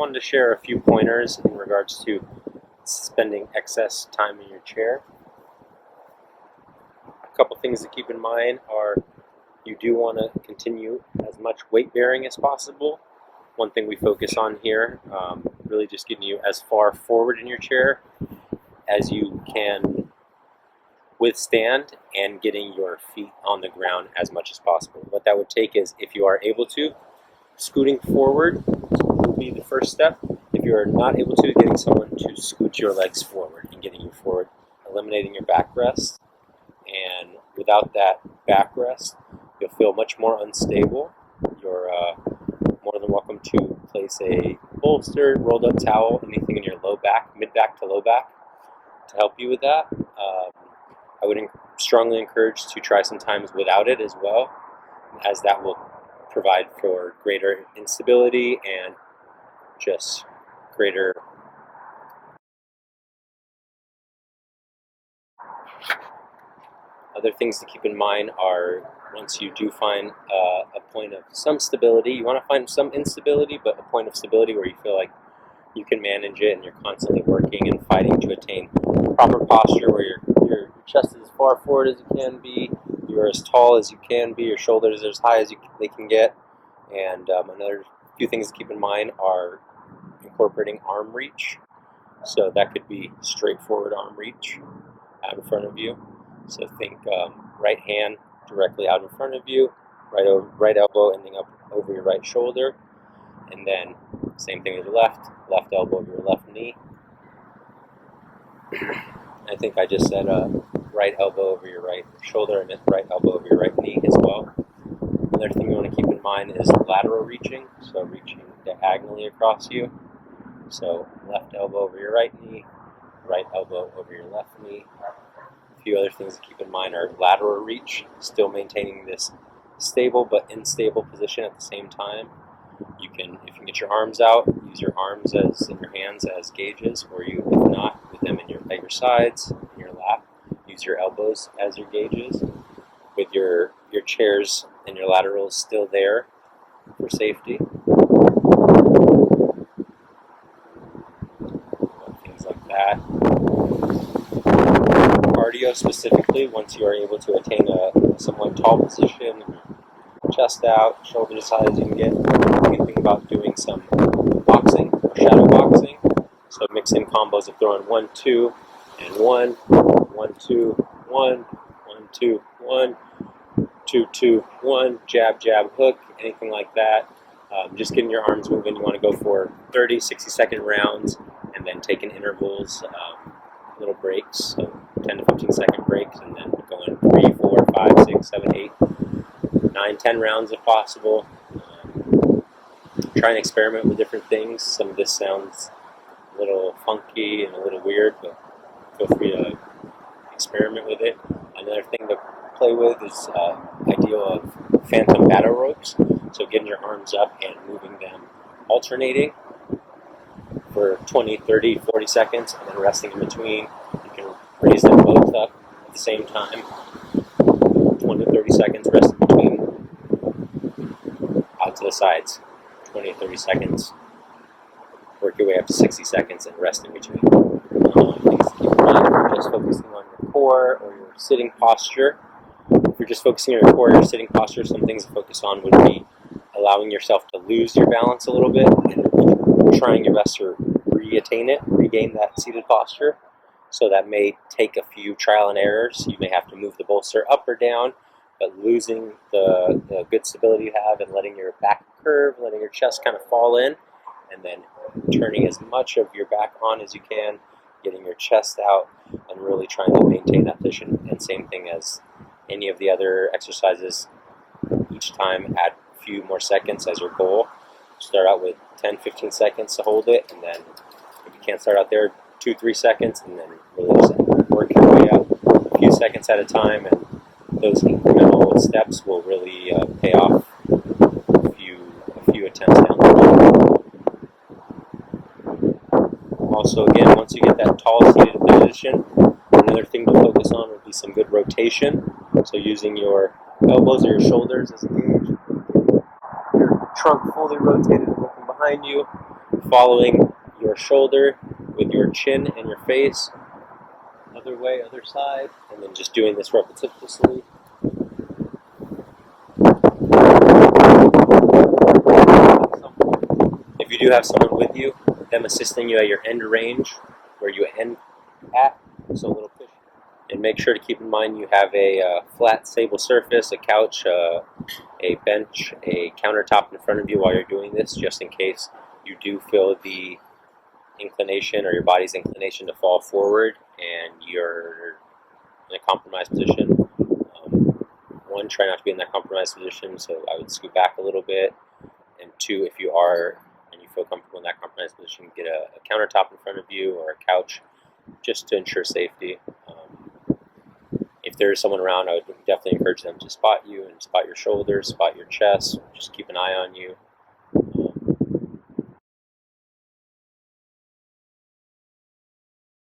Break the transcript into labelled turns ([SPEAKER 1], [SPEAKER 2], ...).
[SPEAKER 1] wanted to share a few pointers in regards to spending excess time in your chair. A couple things to keep in mind are you do want to continue as much weight bearing as possible. One thing we focus on here, really just getting you as far forward in your chair as you can withstand and getting your feet on the ground as much as possible. What that would take is, if you are able to, scooting forward would be the first step. If you are not able to, getting someone to scoot your legs forward and getting you forward, eliminating your backrest. And without that backrest, you'll feel much more unstable. You're more than welcome to place a bolster, rolled up towel, anything in your low back, mid back to low back, to help you with that. I would strongly encourage to try sometimes without it as well, as that will provide for greater instability and just greater other things to keep in mind are, once you do find a point of some stability, you want to find some instability, but a point of stability where you feel like you can manage it and you're constantly working and fighting to attain proper posture where your chest is as far forward as you can be, you're as tall as you can be, your shoulders are as high as they can get. And another few things to keep in mind are incorporating arm reach. So that could be straightforward arm reach out in front of you. So think right hand directly out in front of you, right elbow ending up over your right shoulder, and then same thing as your left elbow over your left knee. I think I just said right elbow over your right shoulder. I meant right elbow over your right knee as well. Another thing you want to keep in mind is lateral reaching, so reaching diagonally across you. So left elbow over your right knee, right elbow over your left knee. A few other things to keep in mind are lateral reach, still maintaining this stable but unstable position at the same time. You can, if you can get your arms out, use your arms as in your hands as gauges, or if not, with them at your sides, in your lap, use your elbows as your gauges, with your chairs and your laterals still there for safety. Things like that. Cardio specifically, once you are able to attain a somewhat tall position, chest out, shoulders as high as you can get, you can think about doing some boxing or shadow boxing. So mix in combos of throwing 1, 2, and 1, 1, 2, 1, 1, 2, 1, 2, 2, 1, jab, jab, hook, anything like that. Just getting your arms moving. You want to go for 30, 60-second rounds, and then taking intervals, little breaks, so 10 to 15-second breaks, and then going 3, 4, 5, 6, 7, 8, 9, 10 rounds if possible. Try and experiment with different things. Some of this sounds a little funky and a little weird, but feel free to experiment with it. Another thing to play with is ideal of phantom battle ropes. So getting your arms up and moving them, alternating for 20, 30, 40 seconds, and then resting in between. You can raise them both up at the same time. 20 to 30 seconds, rest in between. Out to the sides. 20 to 30 seconds. Work your way up to 60 seconds and rest in between. Things to keep in mind if you're just focusing on your core or your sitting posture. If you're just focusing on your core or your sitting posture, some things to focus on would be allowing yourself to lose your balance a little bit and trying your best to regain that seated posture. So that may take a few trial and errors. You may have to move the bolster up or down, but losing the good stability you have and letting your back curve, letting your chest kind of fall in, and then turning as much of your back on as you can, getting your chest out, and really trying to maintain that position. And same thing as any of the other exercises. Each time add a few more seconds as your goal. Start out with 10, 15 seconds to hold it, and then if you can't start out there, 2, 3 seconds, and then really just work your way up a few seconds at a time, and those incremental steps will really pay off a few attempts down the road. Also, again, once you get that tall seated position, another thing to focus on would be some good rotation. So using your elbows or your shoulders as a gauge, your trunk fully rotated and looking behind you. following your shoulder with your chin and your face. Other way, other side, and then just doing this repetitiously. If you do have someone with you, them assisting you at your end range, where you end at, so a little push. And make sure to keep in mind you have a flat, stable surface, a couch, a bench, a countertop in front of you while you're doing this, just in case you do feel the inclination or your body's inclination to fall forward and you're in a compromised position. One, try not to be in that compromised position, so I would scoot back a little bit. And two, if you are and you feel comfortable in that compromised position, get a countertop in front of you or a couch just to ensure safety. If there is someone around, I would definitely encourage them to spot you and spot your shoulders, spot your chest, just keep an eye on you.